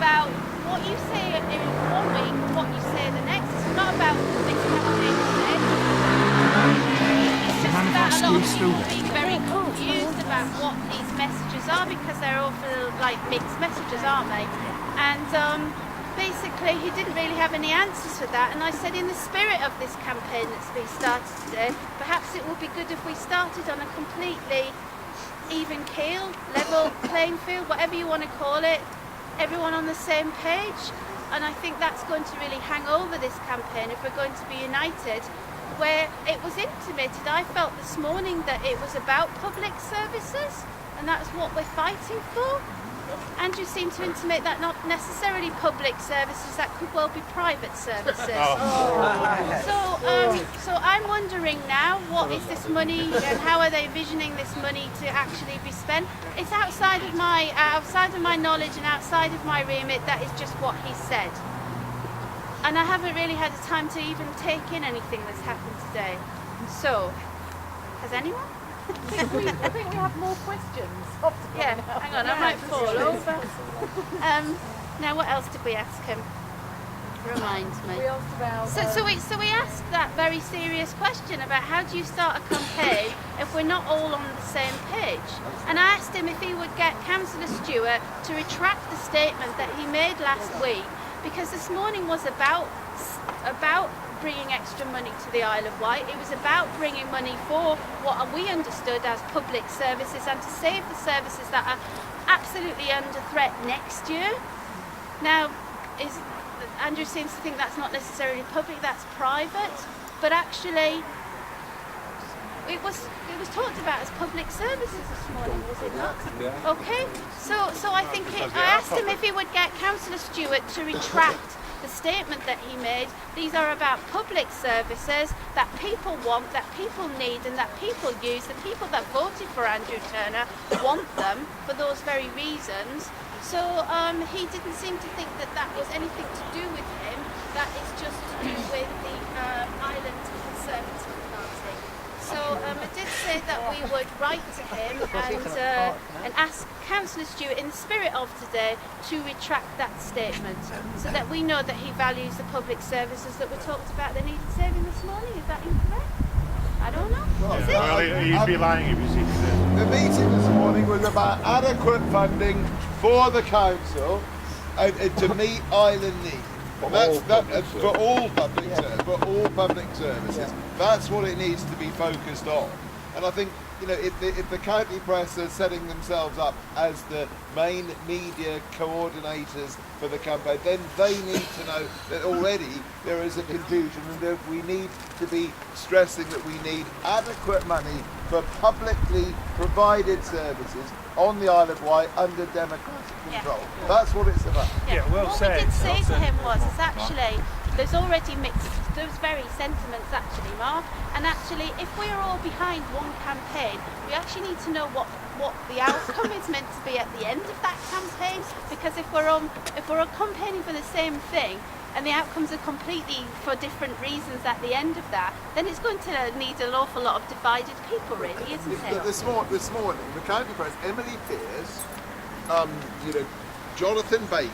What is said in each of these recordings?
about what you say in 1 week, what you say the next. It's not about this campaign today. It's just about a lot of people being very confused about what these messages are, because they're often like mixed messages, aren't they? And basically he didn't really have any answers for that, and I said, in the spirit of this campaign that's been started today, perhaps it would be good if we started on a completely even keel, level playing field, whatever you want to call it, everyone on the same page. And I think that's going to really hang over this campaign if we're going to be united. Where it was intimated, I felt this morning, that it was about public services, and that's what we're fighting for. Andrew seemed to intimate that not necessarily public services, that could well be private services. So I'm wondering now, what is this money and how are they envisioning this money to actually be spent? It's outside of my knowledge and outside of my remit. That is just what he said. And I haven't really had the time to even take in anything that's happened today. So, has anyone? I think we have more questions. Yeah, hang on, I might fall over. Now, what else did we ask him? Remind me. We asked about... So we asked that very serious question about how do you start a campaign if we're not all on the same page? And I asked him if he would get Councillor Stewart to retract the statement that he made last week, because this morning was about bringing extra money to the Isle of Wight. It was about bringing money for what we understood as public services, and to save the services that are absolutely under threat next year. Now, Andrew seems to think that's not necessarily public, that's private, but actually it was talked about as public services this morning, was it not? Yeah. Okay, so I think I asked him if he would get Councillor Stewart to retract the statement that he made. These are about public services that people want, that people need, and that people use. The people that voted for Andrew Turner want them for those very reasons. So he didn't seem to think that that was anything to do with him. That is just to do with the Island Conservative Party. So I did say that we would write to him and ask Councillor Stewart, in the spirit of today, to retract that statement, so that we know that he values the public services that were talked about that needed saving this morning. Is that incorrect? I don't know. Well, you'd be lying if you said that. The meeting this morning was about adequate funding for the council to meet island needs. For all public services. That's what it needs to be focused on. And I think, if the county press are setting themselves up as the main media coordinators for the campaign, then they need to know that already there is a confusion, and that we need to be stressing that we need adequate money for publicly provided services on the Isle of Wight under democratic control. Yeah. That's what it's about. Yeah, well what said. we did say to him was, there's already mixed, those very sentiments actually, Mark, and actually if we're all behind one campaign, we actually need to know what the outcome is meant to be at the end of that campaign, because if we're all campaigning for the same thing, and the outcomes are completely for different reasons at the end of that, then it's going to need an awful lot of divided people, really, isn't it? This morning, the county press, Emily Pearce, Jonathan Bacon,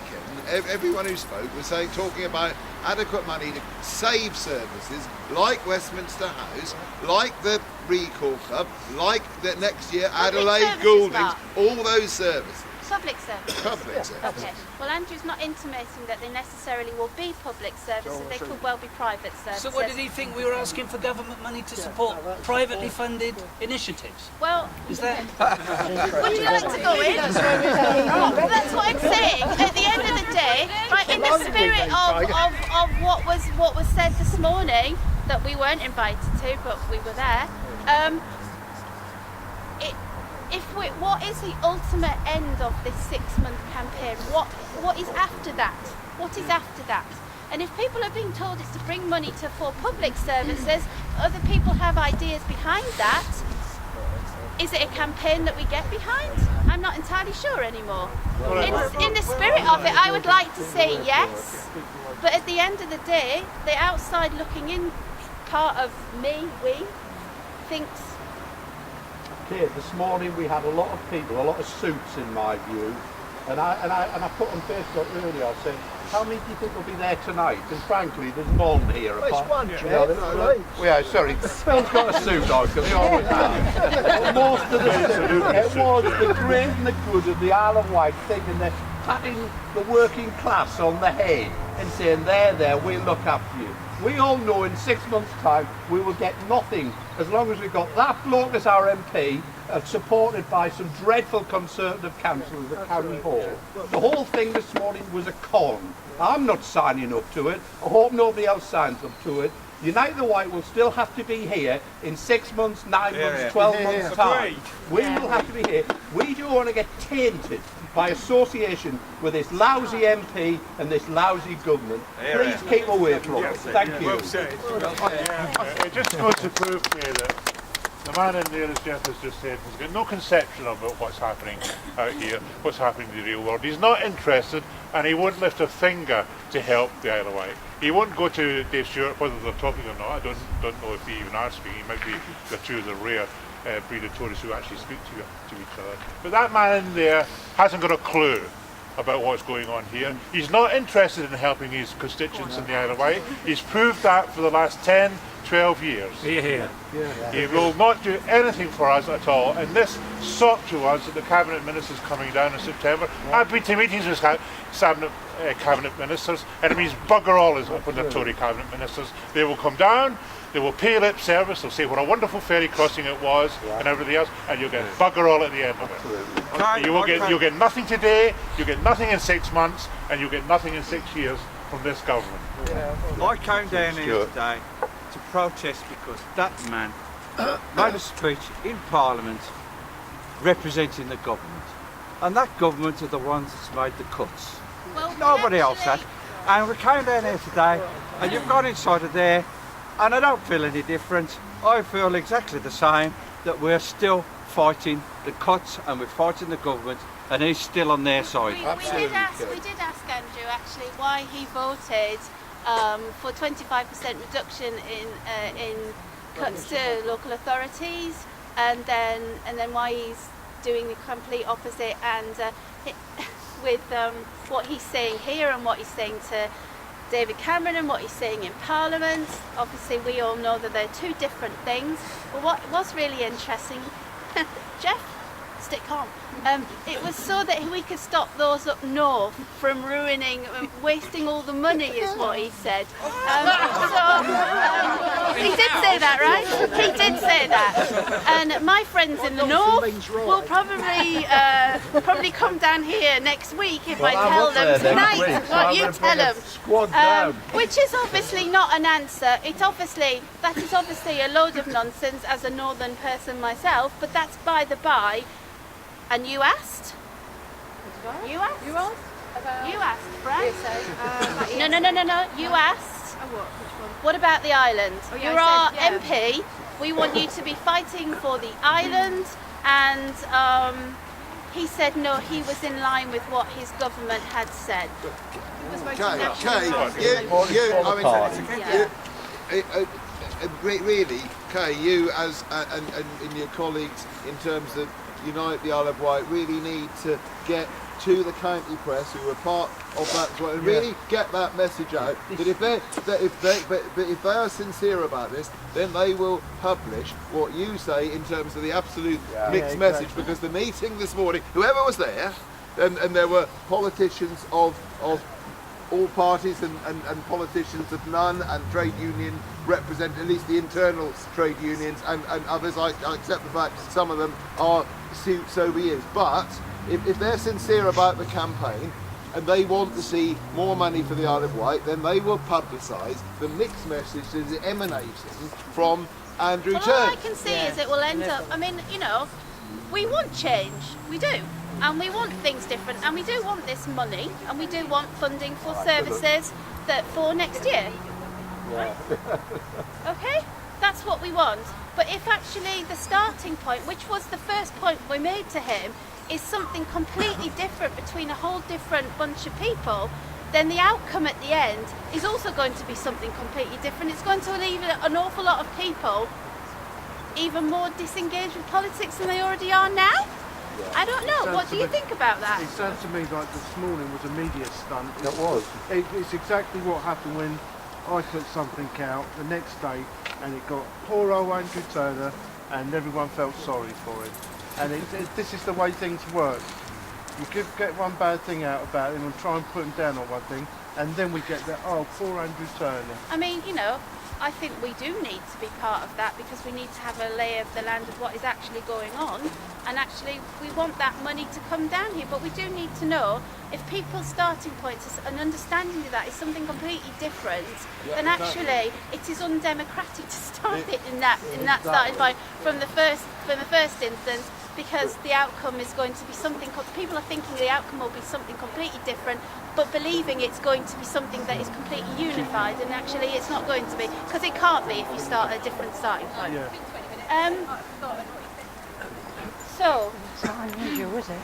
everyone who spoke was talking about adequate money to save services like Westminster House, like the Recall Club, like the next year Adelaide Gouldings, all those services. Public services. Public services. Okay. Well, Andrew's not intimating that they necessarily will be public services. They could well be private services. So what did he think we were asking for government money to support privately funded initiatives? Well, is that? Would you like to go in? Well, that's what I'm saying. At the end of the day, right, in the spirit of what was said this morning, that we weren't invited to, but we were there. What is the ultimate end of this 6-month campaign? What is after that? What is after that? And if people are being told it's to bring money for public services, other people have ideas behind that. Is it a campaign that we get behind? I'm not entirely sure anymore. In the spirit of it, I would like to say yes, but at the end of the day, the outside looking in part of we thinks. Here, this morning we had a lot of people, a lot of suits in my view, And I put on Facebook earlier, I said, how many do you think will be there tonight? And frankly, there's none here. Well, it's one, you Jeff, know, yeah, sorry. Phil's got a suit on, because he always has. Most of the it was the great and the good of the Isle of Wight thinking they're patting the working class on the head and saying, there, we'll look after you. We all know in 6 months' time we will get nothing as long as we've got that bloke as our MP, supported by some dreadful Conservative councillors at County Hall. The whole thing this morning was a con. I'm not signing up to it. I hope nobody else signs up to it. Unite the Wight will still have to be here in 6 months, 9 months, 12 months' time. We will have to be here. We don't want to get tainted by association with this lousy MP and this lousy government. Please keep away from it. Thank you. It just goes to prove to me that the man in there, as Jeff has just said, has got no conception about what's happening out here, what's happening in the real world. He's not interested, and he won't lift a finger to help the Isle of Wight. He won't go to Dave Stewart, whether they're talking or not. I don't know if they even are speaking. He might be the two of the rare breed of tourists who actually speak to each other. But that man in there hasn't got a clue about what's going on here. He's not interested in helping his constituents in the Isle of Wight. He's proved that for the last 10, 12 years. He will not do anything for us at all. And this sought to us that the Cabinet Ministers coming down in September. I've been to meetings with Cabinet Ministers, and it means bugger all is open to Tory Cabinet Ministers. They will come down, they will pay lip service, they'll say what a wonderful ferry crossing it was and everything else, and you'll get bugger all at the end of it. You'll get nothing today, you'll get nothing in 6 months, and you'll get nothing in 6 years from this government. I came down here today to protest because that man made a speech in Parliament representing the government, and that government are the ones that's made the cuts. Well, Nobody else has. And we came down here today, and you've gone inside of there, and I don't feel any different. I feel exactly the same, that we're still fighting the cuts and we're fighting the government, and he's still on their side. We did ask Andrew actually why he voted for 25% reduction in cuts to local authorities, and then why he's doing the complete opposite, and with what he's saying here and what he's saying to David Cameron and what he's saying in Parliament. Obviously we all know that they're two different things, but what was really interesting, Jeff, stick calm. It was so that we could stop those up north from ruining, wasting all the money, is what he said. He did say that, right? He did say that. And my friends in the north will probably come down here next week if I tell them tonight what you tell them. Which is obviously not an answer. That is obviously a load of nonsense as a northern person myself, but that's by the by. And you asked? You asked? You asked, Brad? No. You asked. What about the island? You're our MP. We want you to be fighting for the island. And he said no, he was in line with what his government had said. Really, Kay, you as and your colleagues in terms of Unite the Isle of Wight really need to get to the county press who are part of that as well, and really get that message out that if they are sincere about this, then they will publish what you say in terms of the absolute mixed message. Because the meeting this morning, whoever was there, and there were politicians of all parties and politicians of none, and trade union represent at least the internal trade unions, and others. I accept the fact some of them are sober years, but if they're sincere about the campaign and they want to see more money for the Isle of Wight, then they will publicise the mixed message that is emanating from Andrew Church. All I can see is it will end up, we want change, we do. And we want things different, and we do want this money, and we do want funding for services for next year. Right? Okay? That's what we want. But if actually the starting point, which was the first point we made to him, is something completely different between a whole different bunch of people, then the outcome at the end is also going to be something completely different. It's going to leave an awful lot of people even more disengaged with politics than they already are now. I don't know. What do you think about that? It sounds to me like this morning was a media stunt. It was. It's exactly what happened when I put something out the next day and it got poor old Andrew Turner and everyone felt sorry for him. And this is the way things work. You get one bad thing out about him and try and put him down on one thing, and then we get that, oh, poor Andrew Turner. I mean, you know, I think we do need to be part of that because we need to have a lay of the land of what is actually going on, and actually we want that money to come down here, but we do need to know if people's starting points and understanding of that is something completely different, then actually it is undemocratic to start it in that starting point from the first instance, because the outcome is going to be something, people are thinking the outcome will be something completely different, but believing it's going to be something that is completely unified, and actually it's not going to be, because it can't be if you start at a different starting point. So, It's not unusual, is it?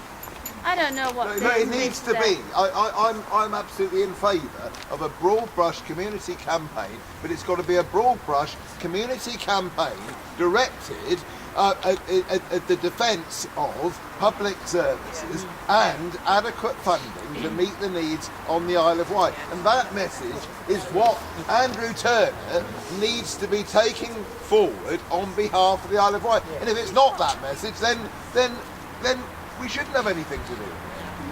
I don't know what No, it needs to be. I'm absolutely in favour of a broad brush community campaign, but it's got to be a broad brush community campaign directed at the defence of public services and adequate funding to meet the needs on the Isle of Wight. And that message is what Andrew Turner needs to be taking forward on behalf of the Isle of Wight. And if it's not that message, then we shouldn't have anything to do.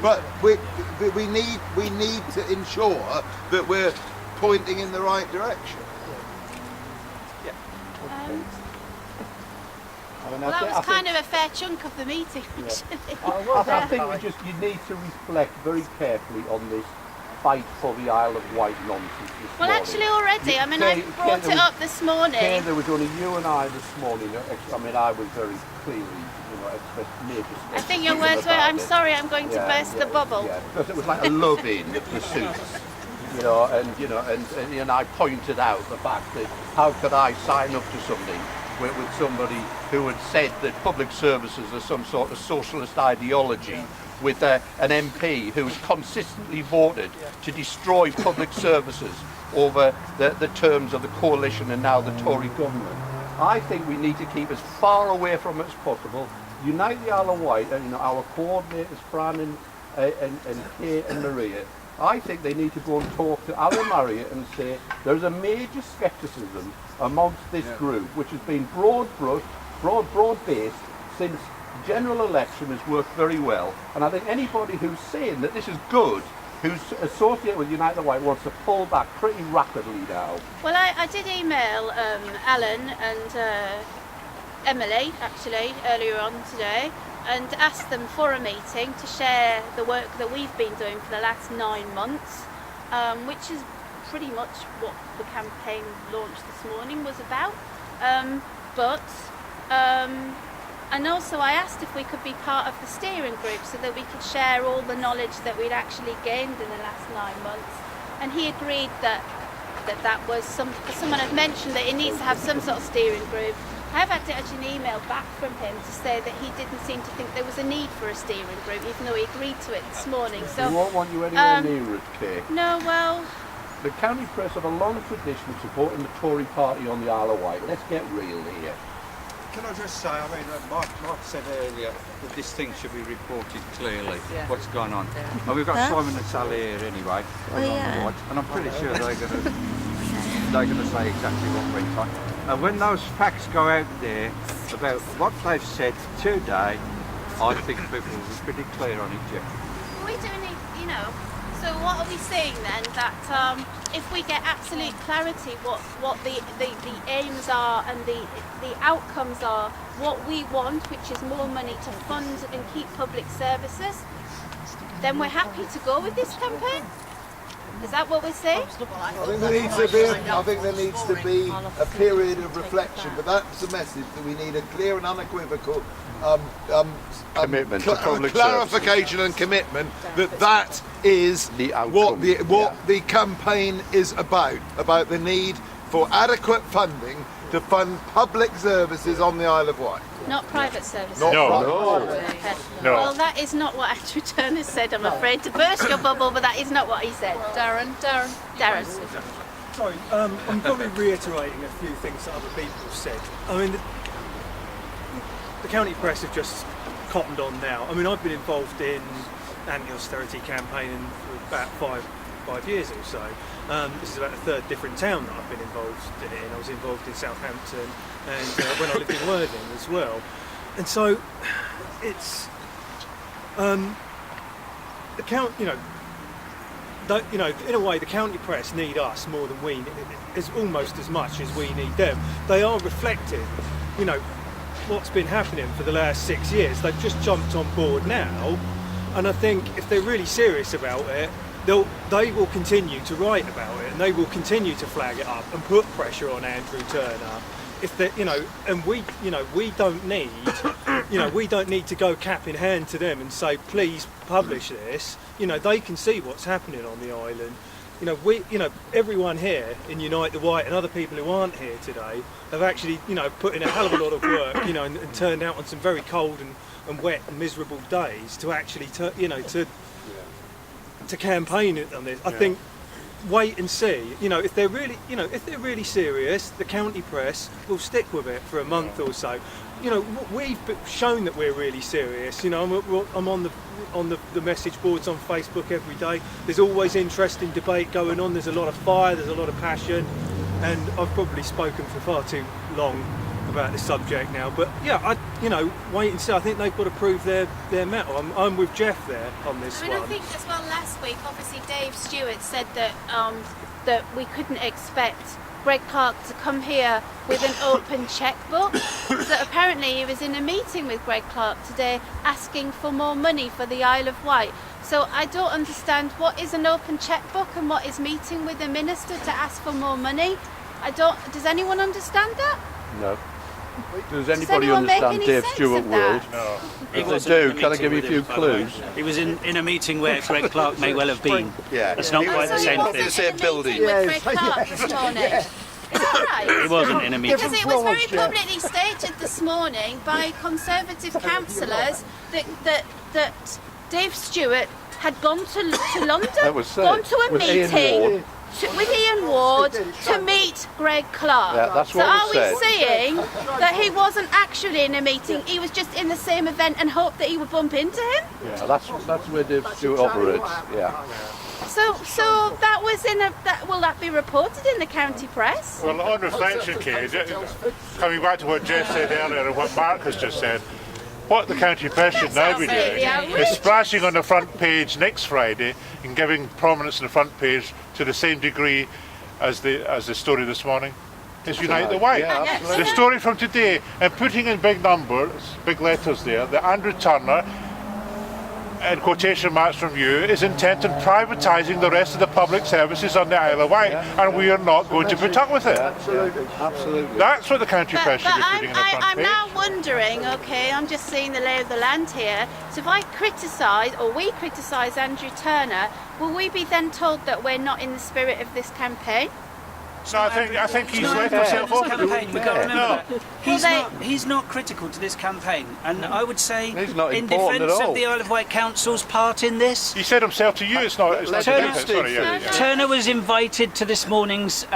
But we need to ensure that we're pointing in the right direction. Well, that was kind of a fair chunk of the meeting, actually. I think you need to reflect very carefully on this fight for the Isle of Wight nonsense this Well, morning. actually already, I mean, I brought it up this morning. There was only you and I this morning. I mean, I was very clearly, expressed major I think your words were, I'm sorry, I'm going to burst the bubble. Yeah, because it was like a love-in pursuit. And I pointed out the fact that how could I sign up to something with somebody who had said that public services are some sort of socialist ideology, with an MP who's consistently voted to destroy public services over the terms of the coalition and now the Tory government. I think we need to keep as far away from it as possible. Unite the Isle of Wight, our coordinators, Fran and Kay and Maria. I think they need to go and talk to Alan Marriott and say there's a major scepticism amongst this group, which has been broad-based since general election has worked very well. And I think anybody who's saying that this is good, who's associated with Unite the Wight, wants to pull back pretty rapidly now. Well, I did email Alan and Emily, actually, earlier on today, and asked them for a meeting to share the work that we've been doing for the last 9 months, which is pretty much what the campaign launch this morning was about. And also I asked if we could be part of the steering group so that we could share all the knowledge that we'd actually gained in the last 9 months. And he agreed that was someone had mentioned that it needs to have some sort of steering group. I have had to actually an email back from him to say that he didn't seem to think there was a need for a steering group, even though he agreed to it this morning. So we won't want you anywhere near it, Kay. No, well, the county press have a long tradition of supporting the Tory party on the Isle of Wight. Let's get real here. Can I just say, I mean, Mark said earlier that this thing should be reported clearly, what's going on. And we've got Simon and Sally here anyway, and I'm pretty sure they're going to say exactly what went on. And when those facts go out there about what they've said today, I think people will be pretty clear on it, Jeff. we do need, so what are we saying then? That if we get absolute clarity what the aims are and the outcomes are, what we want, which is more money to fund and keep public services, then we're happy to go with this campaign? Is that what we're saying? I think there needs to be a period of reflection, but that's the message, that we need a clear and unequivocal commitment to public clarification and commitment that is what the campaign is about the need for adequate funding to fund public services on the Isle of Wight. Not private services? No. Okay. Well, that is not what Andrew Turner said, I'm afraid, to burst your bubble, but that is not what he said. Darren. Sorry, I'm probably reiterating a few things that other people have said. I mean, the county press have just cottoned on now. I mean, I've been involved in anti-austerity campaigning for about five years or so. This is about the third different town that I've been involved in. I was involved in Southampton and when I lived in Worthing as well. And so it's the count, in a way, the county press need us more than we, is almost as much as we need them. They are reflecting, what's been happening for the last 6 years. They've just jumped on board now, and I think if they're really serious about it, they will continue to write about it, and they will continue to flag it up and put pressure on Andrew Turner. If they, and we don't need, we don't need to go cap in hand to them and say, please publish this. They can see what's happening on the island. Everyone here in Unite the Wight and other people who aren't here today have actually, put in a hell of a lot of work, and turned out on some very cold and wet and miserable days to actually, to campaign on this. I think wait and see. If they're really serious, the county press will stick with it for a month or so. We've shown that we're really serious. I'm on the message boards on Facebook every day. There's always interesting debate going on. There's a lot of fire. There's a lot of passion, and I've probably spoken for far too long about this subject now. But wait and see. I think they've got to prove their mettle. I'm with Jeff there on this one. I think as well last week, obviously Dave Stewart said that that we couldn't expect Greg Clark to come here with an open checkbook. So apparently he was in a meeting with Greg Clark today asking for more money for the Isle of Wight. So I don't understand what is an open checkbook and what is meeting with the minister to ask for more money. Does anyone understand that? No. Does anybody understand Dave Stewart world? No. If they do, can I give you a few clues? He was in a meeting where Greg Clark may well have been. Yeah. It's not quite the same thing. It's a building. With Greg Clark this morning. Is that right? He wasn't in a meeting. Because it was very publicly stated this morning by Conservative councillors that Dave Stewart had gone to London, gone to a meeting with Ian Ward to meet Greg Clark. Yeah, that's what so we said. are we saying that he wasn't actually in a meeting, he was just in the same event and hoped that he would bump into him? Yeah, that's where Dave Stewart operates. Yeah. So that was will that be reported in the county press? Well, on reflection, Kate, coming back to what Jeff said earlier and what Mark has just said, what the county press should now be doing is splashing on the front page next Friday and giving prominence on the front page to the same degree as the story this morning. Is Unite the Wight. Yeah, the story from today, and putting in big numbers, big letters there, that Andrew Turner, in quotation marks from you, is intent on privatising the rest of the public services on the Isle of Wight, and we are not going to put up with it. Absolutely, absolutely. That's what the county press should be putting in the front I'm page. now wondering, I'm just seeing the lay of the land here, so if I criticise, or we criticise Andrew Turner, will we be then told that we're not in the spirit of this campaign? So I think he's left himself This off. campaign, we've got to remember that. He's not critical to this campaign, and I would say He's not in important defence at all. of the Isle of Wight Council's part in this, He said himself to you, it's not Turner was invited to this morning's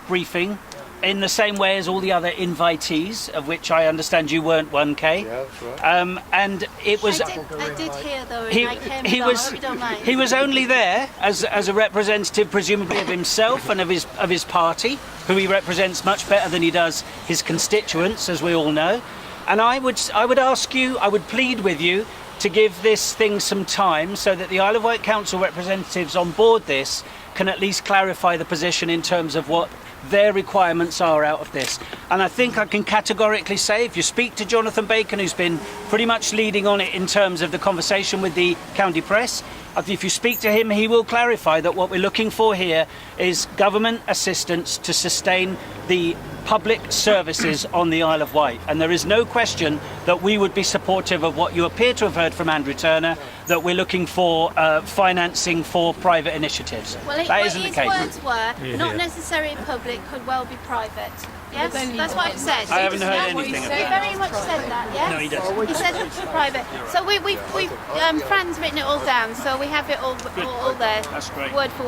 briefing in the same way as all the other invitees, of which I understand you weren't one, Kay. Yeah, that's right. And it was. I did hear though, and I came along, I hope you don't mind. He was only there as a representative, presumably of himself and of his party, who he represents much better than he does his constituents, as we all know. And I would plead with you to give this thing some time so that the Isle of Wight Council representatives on board this can at least clarify the position in terms of what their requirements are out of this. And I think I can categorically say, if you speak to Jonathan Bacon, who's been pretty much leading on it in terms of the conversation with the county press, if you speak to him, he will clarify that what we're looking for here is government assistance to sustain the public services on the Isle of Wight. And there is no question that we would be supportive of what you appear to have heard from Andrew Turner, that we're looking for financing for private initiatives. Well, that isn't the case. His words were, not necessarily public, could well be private. Yes, that's what he said. I haven't heard anything of He that. very much said that, yes? No, he doesn't. He said it's private. So we've Fran's written it all down, so we have it all there. That's great. Word for